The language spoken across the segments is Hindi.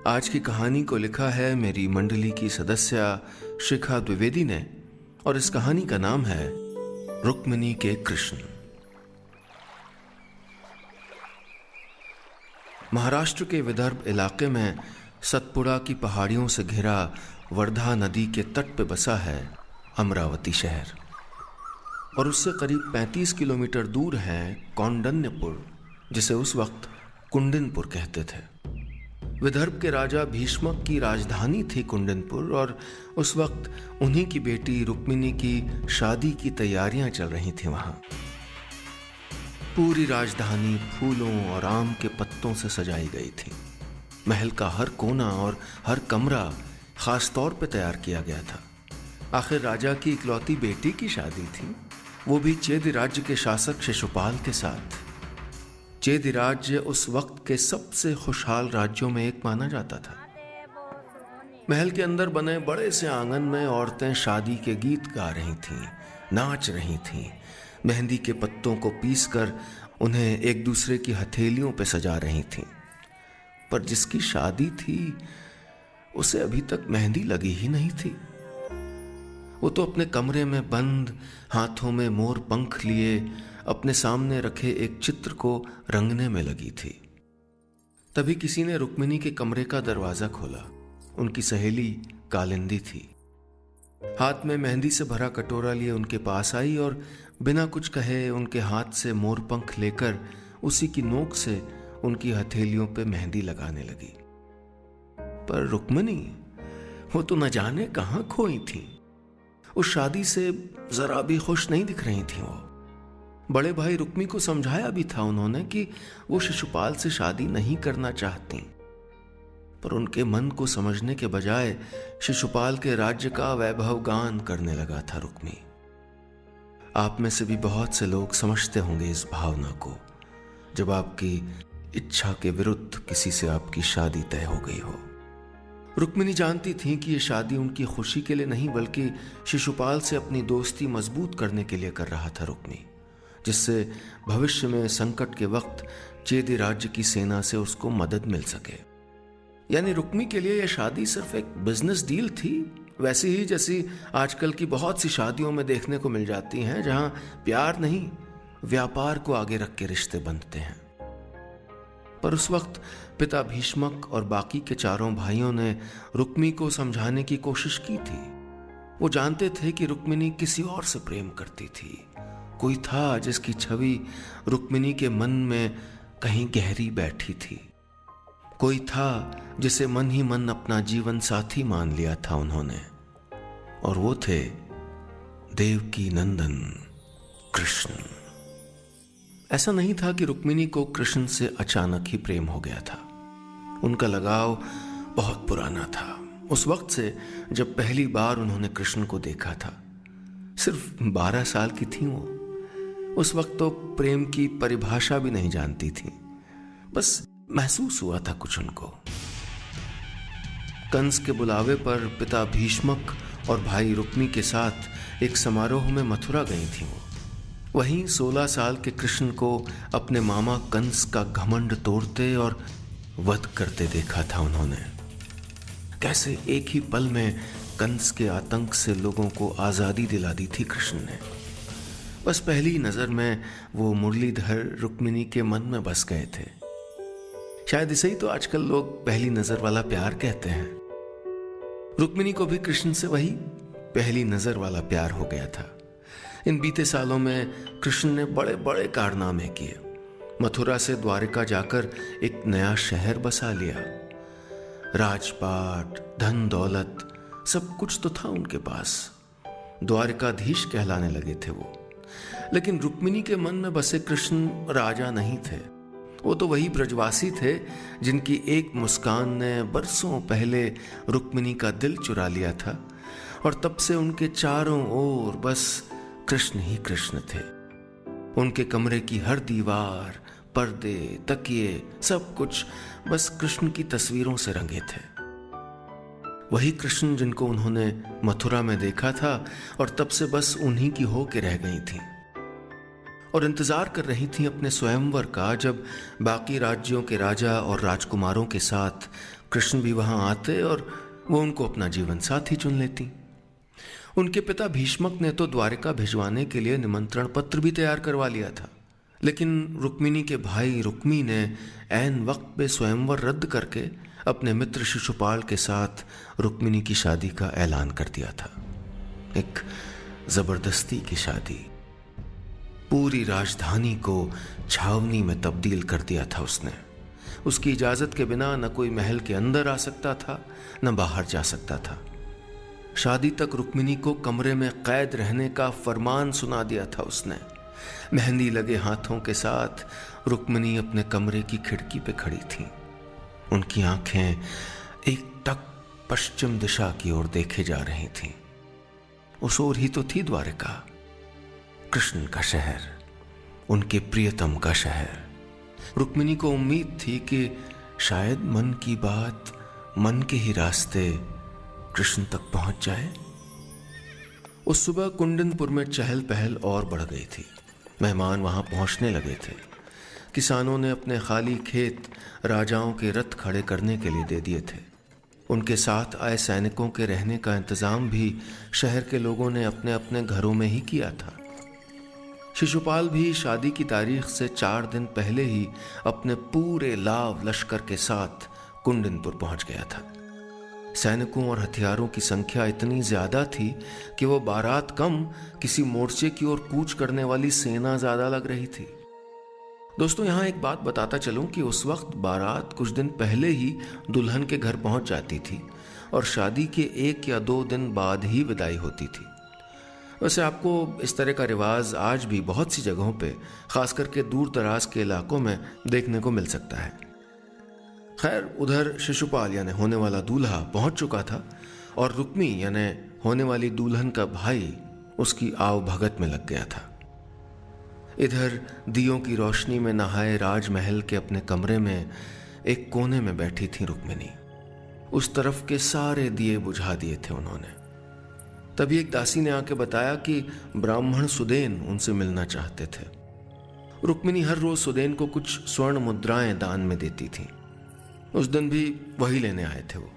आज की कहानी को लिखा है मेरी मंडली की सदस्य शिखा द्विवेदी ने और इस कहानी का नाम है रुक्मिणी के कृष्ण। महाराष्ट्र के विदर्भ इलाके में सतपुड़ा की पहाड़ियों से घिरा वर्धा नदी के तट पे बसा है अमरावती शहर और उससे करीब 35 किलोमीटर दूर है कौंडन्यपुर, जिसे उस वक्त कुंडिनपुर कहते थे। विदर्भ के राजा भीष्मक की राजधानी थी कुंडिनपुर और उस वक्त उन्हीं की बेटी रुक्मिणी की शादी की तैयारियां चल रही थी। वहां पूरी राजधानी फूलों और आम के पत्तों से सजाई गई थी। महल का हर कोना और हर कमरा खास तौर पर तैयार किया गया था। आखिर राजा की इकलौती बेटी की शादी थी, वो भी चेदि राज्य के शासक शिशुपाल के साथ। चेदि राज्य उस वक्त के सबसे खुशहाल राज्यों में एक माना जाता था। महल के अंदर बने बड़े से आंगन में औरतें शादी के गीत गा रही थीं, नाच रही थीं, मेहंदी के पत्तों को पीसकर उन्हें एक दूसरे की हथेलियों पे सजा रही थीं। पर जिसकी शादी थी उसे अभी तक मेहंदी लगी ही नहीं थी। वो तो अपने कमरे में बंद, हाथों में मोर पंख लिए अपने सामने रखे एक चित्र को रंगने में लगी थी। तभी किसी ने रुक्मिणी के कमरे का दरवाजा खोला। उनकी सहेली कालिंदी थी। हाथ में मेहंदी से भरा कटोरा लिए उनके पास आई और बिना कुछ कहे उनके हाथ से मोर पंख लेकर उसी की नोक से उनकी हथेलियों पे मेहंदी लगाने लगी। पर रुक्मिणी वो तो न जाने कहां खोई थी। उस शादी से जरा भी खुश नहीं दिख रही थी। वो बड़े भाई रुक्मी को समझाया भी था उन्होंने कि वो शिशुपाल से शादी नहीं करना चाहती, पर उनके मन को समझने के बजाय शिशुपाल के राज्य का वैभव गान करने लगा था रुक्मी। आप में से भी बहुत से लोग समझते होंगे इस भावना को, जब आपकी इच्छा के विरुद्ध किसी से आपकी शादी तय हो गई हो। रुक्मिणी जानती थी कि ये शादी उनकी खुशी के लिए नहीं बल्कि शिशुपाल से अपनी दोस्ती मजबूत करने के लिए कर रहा था रुक्मी, जिससे भविष्य में संकट के वक्त चेदि राज्य की सेना से उसको मदद मिल सके। यानी रुक्मी के लिए यह शादी सिर्फ एक बिजनेस डील थी, वैसी ही जैसी आजकल की बहुत सी शादियों में देखने को मिल जाती हैं, जहां प्यार नहीं व्यापार को आगे रख के रिश्ते बंधते हैं। पर उस वक्त पिता भीष्मक और बाकी के चारों भाइयों ने रुक्मी को समझाने की कोशिश की थी। वो जानते थे कि रुक्मिणी किसी और से प्रेम करती थी। कोई था जिसकी छवि रुक्मिणी के मन में कहीं गहरी बैठी थी। कोई था जिसे मन ही मन अपना जीवन साथी मान लिया था उन्होंने, और वो थे देवकी नंदन कृष्ण। ऐसा नहीं था कि रुक्मिणी को कृष्ण से अचानक ही प्रेम हो गया था। उनका लगाव बहुत पुराना था, उस वक्त से जब पहली बार उन्होंने कृष्ण को देखा था। सिर्फ 12 साल की थी वो। उस वक्त तो प्रेम की परिभाषा भी नहीं जानती थी, बस महसूस हुआ था कुछ उनको। कंस के बुलावे पर पिता भीष्मक और भाई रुक्मी के साथ एक समारोह में मथुरा गई थी वो। वहीं 16 साल के कृष्ण को अपने मामा कंस का घमंड तोड़ते और वध करते देखा था उन्होंने। कैसे एक ही पल में कंस के आतंक से लोगों को आजादी दिला दी थी कृष्ण ने। बस पहली नजर में वो मुरलीधर रुक्मिणी के मन में बस गए थे। शायद इसे ही तो आजकल लोग पहली नजर वाला प्यार कहते हैं। रुक्मिणी को भी कृष्ण से वही पहली नजर वाला प्यार हो गया था। इन बीते सालों में कृष्ण ने बड़े बड़े कारनामे किए। मथुरा से द्वारिका जाकर एक नया शहर बसा लिया। राजपाट, धन दौलत सब कुछ तो था उनके पास। द्वारिकाधीश कहलाने लगे थे वो। लेकिन रुक्मिणी के मन में बसे कृष्ण राजा नहीं थे। वो तो वही ब्रजवासी थे जिनकी एक मुस्कान ने बरसों पहले रुक्मिणी का दिल चुरा लिया था, और तब से उनके चारों ओर बस कृष्ण ही कृष्ण थे। उनके कमरे की हर दीवार, पर्दे, तकिए, सब कुछ बस कृष्ण की तस्वीरों से रंगे थे। वही कृष्ण जिनको उन्होंने मथुरा में देखा था और तब से बस उन्हीं की होके रह गई थी। और इंतजार कर रही थीं अपने स्वयंवर का, जब बाकी राज्यों के राजा और राजकुमारों के साथ कृष्ण भी वहां आते और वो उनको अपना जीवन साथी चुन लेती। उनके पिता भीष्मक ने तो द्वारिका भिजवाने के लिए निमंत्रण पत्र भी तैयार करवा लिया था, लेकिन रुक्मिणी के भाई रुक्मी ने ऐन वक्त पे स्वयंवर रद्द करके अपने मित्र शिशुपाल के साथ रुक्मिणी की शादी का ऐलान कर दिया था। एक जबरदस्ती की शादी। पूरी राजधानी को छावनी में तब्दील कर दिया था उसने। उसकी इजाजत के बिना न कोई महल के अंदर आ सकता था, न बाहर जा सकता था। शादी तक रुक्मिणी को कमरे में कैद रहने का फरमान सुना दिया था उसने। मेहंदी लगे हाथों के साथ रुक्मिणी अपने कमरे की खिड़की पे खड़ी थी। उनकी आंखें एक टक पश्चिम दिशा की ओर देखे जा रही थीं। उस ओर ही तो थी द्वारिका, कृष्ण का शहर, उनके प्रियतम का शहर। रुक्मिणी को उम्मीद थी कि शायद मन की बात मन के ही रास्ते कृष्ण तक पहुंच जाए। उस सुबह कुंडनपुर में चहल पहल और बढ़ गई थी। मेहमान वहां पहुंचने लगे थे। किसानों ने अपने खाली खेत राजाओं के रथ खड़े करने के लिए दे दिए थे। उनके साथ आए सैनिकों के रहने का इंतजाम भी शहर के लोगों ने अपने अपने घरों में ही किया था। शिशुपाल भी शादी की तारीख से 4 दिन पहले ही अपने पूरे लाव लश्कर के साथ कुंडनपुर पहुंच गया था। सैनिकों और हथियारों की संख्या इतनी ज्यादा थी कि वो बारात कम किसी मोर्चे की ओर कूच करने वाली सेना ज्यादा लग रही थी। दोस्तों, यहां एक बात बताता चलूं कि उस वक्त बारात कुछ दिन पहले ही दुल्हन के घर पहुंच जाती थी और शादी के 1 या 2 दिन बाद ही विदाई होती थी। वैसे आपको इस तरह का रिवाज आज भी बहुत सी जगहों पे, खास करके दूर दराज के इलाकों में देखने को मिल सकता है। खैर, उधर शिशुपाल यानी होने वाला दूल्हा पहुंच चुका था और रुक्मी यानी होने वाली दुल्हन का भाई उसकी आव भगत में लग गया था। इधर दियों की रोशनी में नहाए राजमहल के अपने कमरे में एक कोने में बैठी थी रुक्मिणी। उस तरफ के सारे दिए बुझा दिए थे उन्होंने। तभी एक दासी ने आके बताया कि ब्राह्मण सुदेन उनसे मिलना चाहते थे। रुक्मिणी हर रोज सुदेन को कुछ स्वर्ण मुद्राएं दान में देती थी। उस दिन भी वही लेने आए थे वो।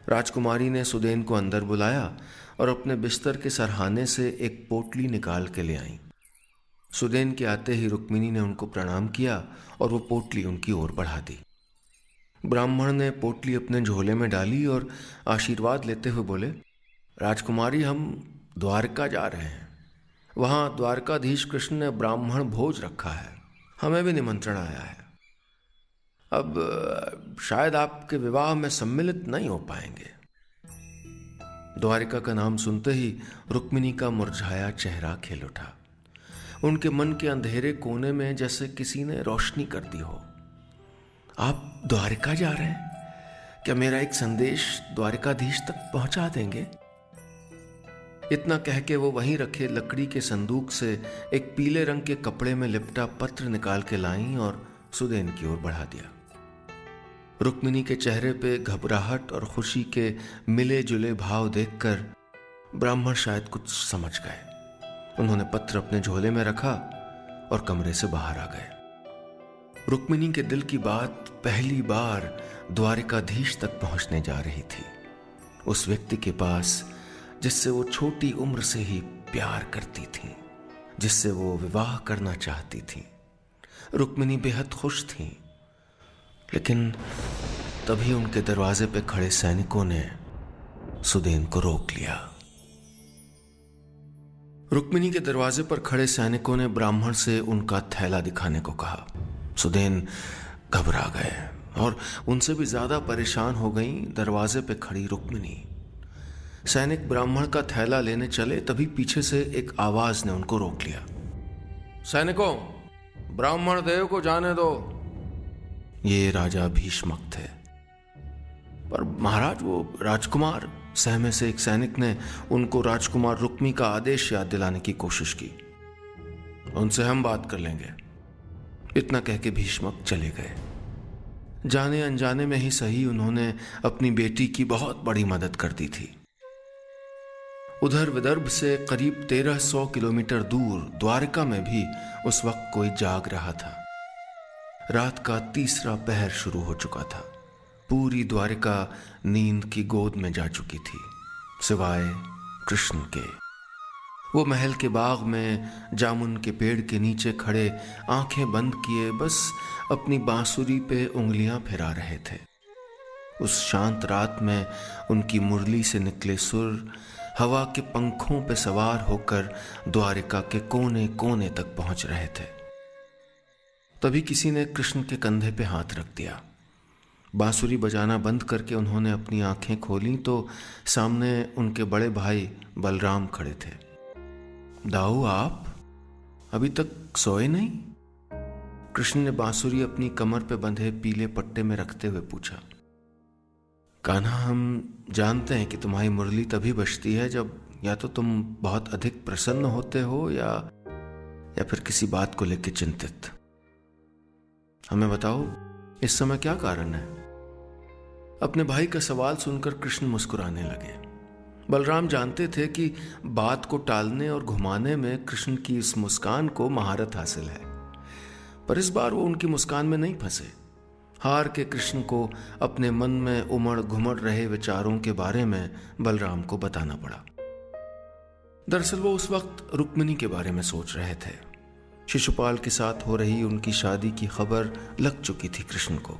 राजकुमारी ने सुदेन को अंदर बुलाया और अपने बिस्तर के सरहाने से एक पोटली निकाल के ले आई। सुदेन के आते ही रुक्मिणी ने उनको प्रणाम किया और वो पोटली उनकी ओर बढ़ा दी। ब्राह्मण ने पोटली अपने झोले में डाली और आशीर्वाद लेते हुए बोले, राजकुमारी, हम द्वारका जा रहे हैं। वहां द्वारकाधीश कृष्ण ने ब्राह्मण भोज रखा है, हमें भी निमंत्रण आया है। अब शायद आपके विवाह में सम्मिलित नहीं हो पाएंगे। द्वारिका का नाम सुनते ही रुक्मिणी का मुरझाया चेहरा खिल उठा। उनके मन के अंधेरे कोने में जैसे किसी ने रोशनी कर दी हो। आप द्वारिका जा रहे हैं? क्या मेरा एक संदेश द्वारिकाधीश तक पहुंचा देंगे? इतना कह के वो वहीं रखे लकड़ी के संदूक से एक पीले रंग के कपड़े में लिपटा पत्र निकाल के लाईं और सुदेन की ओर बढ़ा दिया। रुक्मिणी के चेहरे पे घबराहट और खुशी के मिले जुले भाव देखकर ब्राह्मण शायद कुछ समझ गए। उन्होंने पत्र अपने झोले में रखा और कमरे से बाहर आ गए। रुक्मिणी के दिल की बात पहली बार द्वारिकाधीश तक पहुंचने जा रही थी। उस व्यक्ति के पास जिससे वो छोटी उम्र से ही प्यार करती थी, जिससे वो विवाह करना चाहती थी। रुक्मिणी बेहद खुश थी, लेकिन तभी उनके दरवाजे पे खड़े सैनिकों ने सुदेन को रोक लिया। रुक्मिणी के दरवाजे पर खड़े सैनिकों ने ब्राह्मण से उनका थैला दिखाने को कहा। सुदेन घबरा गए और उनसे भी ज्यादा परेशान हो गई दरवाजे पे खड़ी रुक्मिणी। सैनिक ब्राह्मण का थैला लेने चले, तभी पीछे से एक आवाज ने उनको रोक लिया। सैनिकों, ब्राह्मण देव को जाने दो। ये राजा भीष्मक थे। पर महाराज, वो राजकुमार, सहमे से एक सैनिक ने उनको राजकुमार रुक्मी का आदेश याद दिलाने की कोशिश की। उनसे हम बात कर लेंगे। इतना कह के भीष्मक चले गए। जाने अनजाने में ही सही, उन्होंने अपनी बेटी की बहुत बड़ी मदद कर दी थी। उधर विदर्भ से करीब 1300 किलोमीटर दूर द्वारका में भी उस वक्त कोई जाग रहा था। रात का तीसरा पहर शुरू हो चुका था। पूरी द्वारिका नींद की गोद में जा चुकी थी, सिवाय कृष्ण के। वो महल के बाग में जामुन के पेड़ के नीचे खड़े आंखें बंद किए बस अपनी बांसुरी पे उंगलियां फिरा रहे थे। उस शांत रात में उनकी मुरली से निकले सुर हवा के पंखों पे सवार होकर द्वारिका के कोने कोने तक पहुंच रहे थे। तभी किसी ने कृष्ण के कंधे पे हाथ रख दिया। बांसुरी बजाना बंद करके उन्होंने अपनी आंखें खोली तो सामने उनके बड़े भाई बलराम खड़े थे। दाऊ, आप अभी तक सोए नहीं? कृष्ण ने बांसुरी अपनी कमर पे बंधे पीले पट्टे में रखते हुए पूछा। कान्हा, हम जानते हैं कि तुम्हारी मुरली तभी बजती है जब या तो तुम बहुत अधिक प्रसन्न होते हो या फिर किसी बात को लेकर चिंतित। हमें बताओ, इस समय क्या कारण है? अपने भाई का सवाल सुनकर कृष्ण मुस्कुराने लगे। बलराम जानते थे कि बात को टालने और घुमाने में कृष्ण की इस मुस्कान को महारत हासिल है, पर इस बार वो उनकी मुस्कान में नहीं फंसे। हार के कृष्ण को अपने मन में उमड़ घुमड़ रहे विचारों के बारे में बलराम को बताना पड़ा। दरअसल वो उस वक्त रुक्मिणी के बारे में सोच रहे थे। शिशुपाल के साथ हो रही उनकी शादी की खबर लग चुकी थी कृष्ण को।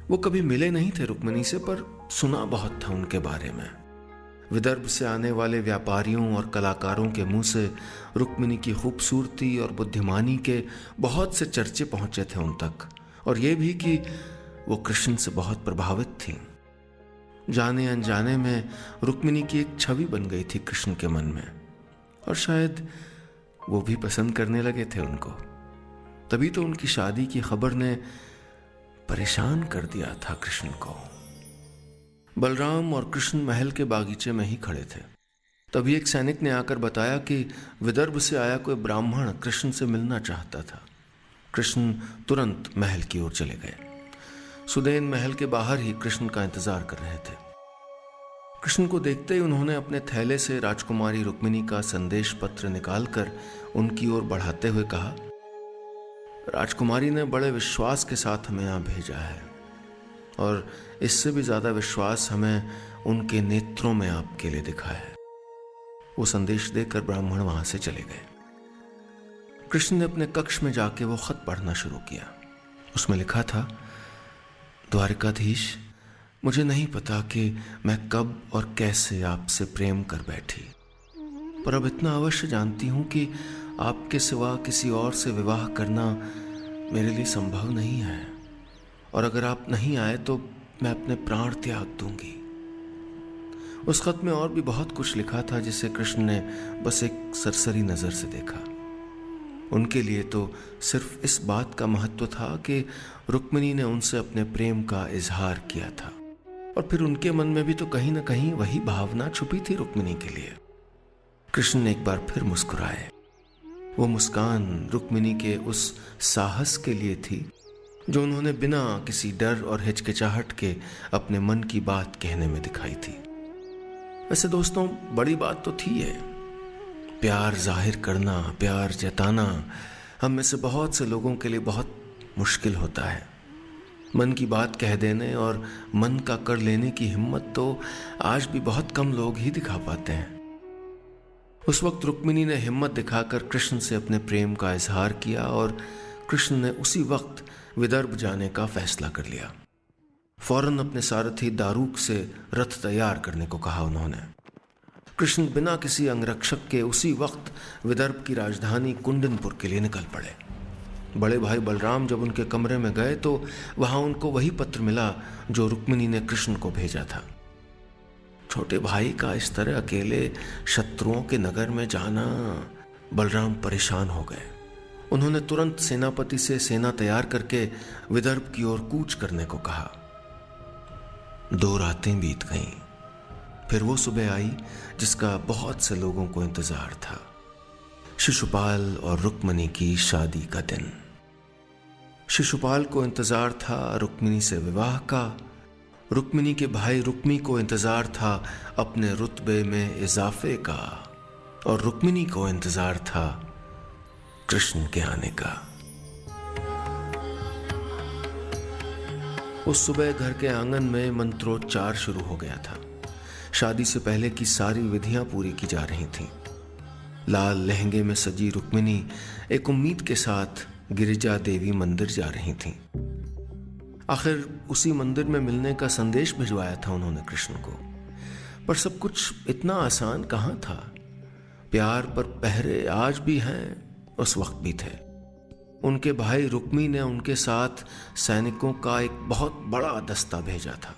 वो कभी मिले नहीं थे रुक्मिणी से, पर सुना बहुत था उनके बारे में। विदर्भ से आने वाले व्यापारियों और कलाकारों के मुंह से रुक्मिणी की खूबसूरती और बुद्धिमानी के बहुत से चर्चे पहुंचे थे उन तक, और ये भी कि वो कृष्ण से बहुत प्रभावित थी। जाने अनजाने में रुक्मिणी की एक छवि बन गई थी कृष्ण के मन में, और शायद वो भी पसंद करने लगे थे उनको। तभी तो उनकी शादी की खबर ने परेशान कर दिया था कृष्ण को। बलराम और कृष्ण महल के बागीचे में ही खड़े थे। तभी एक सैनिक ने आकर बताया कि विदर्भ से आया कोई ब्राह्मण कृष्ण से मिलना चाहता था। कृष्ण तुरंत महल की ओर चले गए। सुदेन महल के बाहर ही कृष्ण का इंतजार कर रहे थे। कृष्ण को देखते ही उन्होंने अपने थैले से राजकुमारी रुक्मिणी का संदेश पत्र निकालकर उनकी ओर बढ़ाते हुए कहा, राजकुमारी ने बड़े विश्वास के साथ हमें यहां भेजा है, और इससे भी ज्यादा विश्वास हमें उनके नेत्रों में आपके लिए दिखा है। वो संदेश देकर ब्राह्मण वहां से चले गए। कृष्ण ने अपने कक्ष में जाके वो खत पढ़ना शुरू किया। उसमें लिखा था, द्वारिकाधीश, मुझे नहीं पता कि मैं कब और कैसे आपसे प्रेम कर बैठी, पर अब इतना अवश्य जानती हूं कि आपके सिवा किसी और से विवाह करना मेरे लिए संभव नहीं है, और अगर आप नहीं आए तो मैं अपने प्राण त्याग दूंगी। उस खत में और भी बहुत कुछ लिखा था जिसे कृष्ण ने बस एक सरसरी नजर से देखा। उनके लिए तो सिर्फ इस बात का महत्व था कि रुक्मिणी ने उनसे अपने प्रेम का इजहार किया था, और फिर उनके मन में भी तो कहीं ना कहीं वही भावना छुपी थी रुक्मिणी के लिए। कृष्ण ने एक बार फिर मुस्कुराए। वो मुस्कान रुक्मिणी के उस साहस के लिए थी जो उन्होंने बिना किसी डर और हिचकिचाहट के अपने मन की बात कहने में दिखाई थी। वैसे दोस्तों, बड़ी बात तो थी ये। प्यार जाहिर करना, प्यार जताना हम में से बहुत से लोगों के लिए बहुत मुश्किल होता है। मन की बात कह देने और मन का कर लेने की हिम्मत तो आज भी बहुत कम लोग ही दिखा पाते हैं। उस वक्त रुक्मिणी ने हिम्मत दिखाकर कृष्ण से अपने प्रेम का इजहार किया, और कृष्ण ने उसी वक्त विदर्भ जाने का फैसला कर लिया। फौरन अपने सारथी दारूक से रथ तैयार करने को कहा उन्होंने। कृष्ण बिना किसी अंगरक्षक के उसी वक्त विदर्भ की राजधानी कुंडनपुर के लिए निकल पड़े। बड़े भाई बलराम जब उनके कमरे में गए तो वहां उनको वही पत्र मिला जो रुक्मिणी ने कृष्ण को भेजा था। छोटे भाई का इस तरह अकेले शत्रुओं के नगर में जाना, बलराम परेशान हो गए। उन्होंने तुरंत सेनापति से सेना तैयार करके विदर्भ की ओर कूच करने को कहा। 2 रातें बीत गईं। फिर वो सुबह आई जिसका बहुत से लोगों को इंतजार था, शिशुपाल और रुक्मिणी की शादी का दिन। शिशुपाल को इंतजार था रुक्मिणी से विवाह का, रुक्मिणी के भाई रुक्मी को इंतजार था अपने रुतबे में इजाफे का, और रुक्मिणी को इंतजार था कृष्ण के आने का। उस सुबह घर के आंगन में मंत्रोच्चार शुरू हो गया था। शादी से पहले की सारी विधियां पूरी की जा रही थीं। लाल लहंगे में सजी रुक्मिणी एक उम्मीद के साथ गिरिजा देवी मंदिर जा रही थीं। आखिर उसी मंदिर में मिलने का संदेश भिजवाया था उन्होंने कृष्ण को। पर सब कुछ इतना आसान कहाँ था। प्यार पर पहरे आज भी हैं, उस वक्त भी थे। उनके भाई रुक्मी ने उनके साथ सैनिकों का एक बहुत बड़ा दस्ता भेजा था।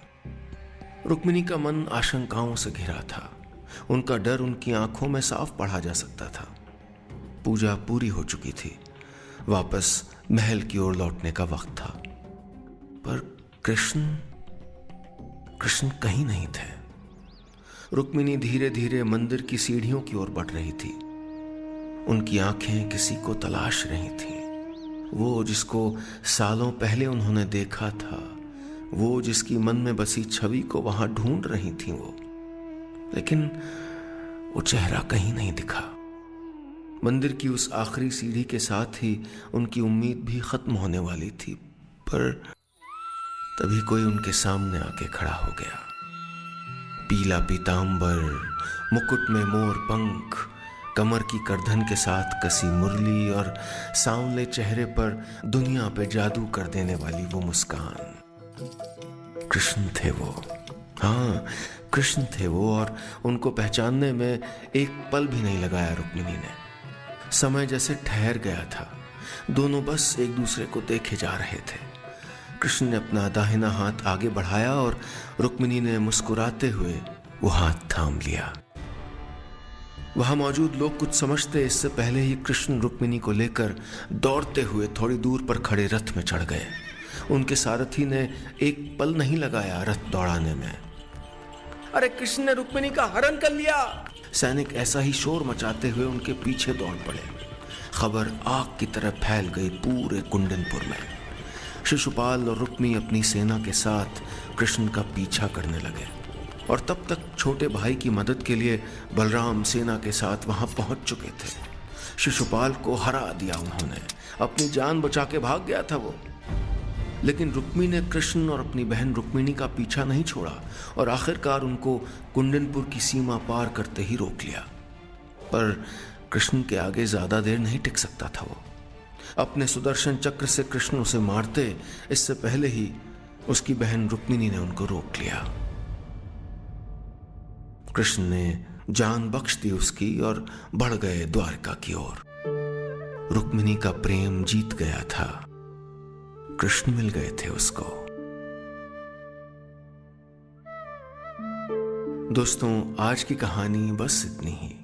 रुक्मिणी का मन आशंकाओं से घिरा था। उनका डर उनकी आंखों में साफ पढ़ा जा सकता था। पूजा पूरी हो चुकी थी। वापस महल की ओर लौटने का वक्त था। पर कृष्ण कहीं नहीं थे। रुक्मिणी धीरे धीरे मंदिर की सीढ़ियों की ओर बढ़ रही थी। उनकी आंखें किसी को तलाश रही थीं। वो जिसको सालों पहले उन्होंने देखा था, वो जिसकी मन में बसी छवि को वहां ढूंढ रही थी वो। लेकिन वो चेहरा कहीं नहीं दिखा। मंदिर की उस आखिरी सीढ़ी के साथ ही उनकी उम्मीद भी खत्म होने वाली थी। पर तभी कोई उनके सामने आके खड़ा हो गया। पीला पीतांबर, मुकुट में मोर पंख, कमर की करधन के साथ कसी मुरली और सांवले चेहरे पर दुनिया पे जादू कर देने वाली वो मुस्कान। कृष्ण थे वो। हाँ, कृष्ण थे वो। और उनको पहचानने में एक पल भी नहीं लगाया रुक्मिणी ने। समय जैसे ठहर गया था। दोनों बस एक दूसरे को देखे जा रहे थे। कृष्ण ने अपना दाहिना हाथ आगे बढ़ाया और रुक्मिणी ने मुस्कुराते हुए वो हाथ थाम लिया। वहां मौजूद लोग कुछ समझते इससे पहले ही कृष्ण रुक्मिणी को लेकर दौड़ते हुए थोड़ी दूर पर खड़े रथ में चढ़ गए। उनके सारथी ने एक पल नहीं लगाया रथ दौड़ाने में। अरे कृष्ण ने रुक्मिणी का हरण कर लिया! सैनिक ऐसा ही शोर मचाते हुए उनके पीछे दौड़ पड़े। खबर आग की तरह फैल गई पूरे कुंडनपुर में। शिशुपाल और रुक्मी अपनी सेना के साथ कृष्ण का पीछा करने लगे। और तब तक छोटे भाई की मदद के लिए बलराम सेना के साथ वहां पहुंच चुके थे। शिशुपाल को हरा दिया उन्होंने। अपनी जान बचा के भाग गया था वो। लेकिन रुक्मी ने कृष्ण और अपनी बहन रुक्मिणी का पीछा नहीं छोड़ा और आखिरकार उनको कुंडनपुर की सीमा पार करते ही रोक लिया। पर कृष्ण के आगे ज्यादा देर नहीं टिक सकता था वो। अपने सुदर्शन चक्र से कृष्ण उसे मारते इससे पहले ही उसकी बहन रुक्मिणी ने उनको रोक लिया। कृष्ण ने जान बख्श दी उसकी और बढ़ गए द्वारका की ओर। रुक्मिणी का प्रेम जीत गया था। कृष्ण मिल गए थे उसको। दोस्तों, आज की कहानी बस इतनी ही।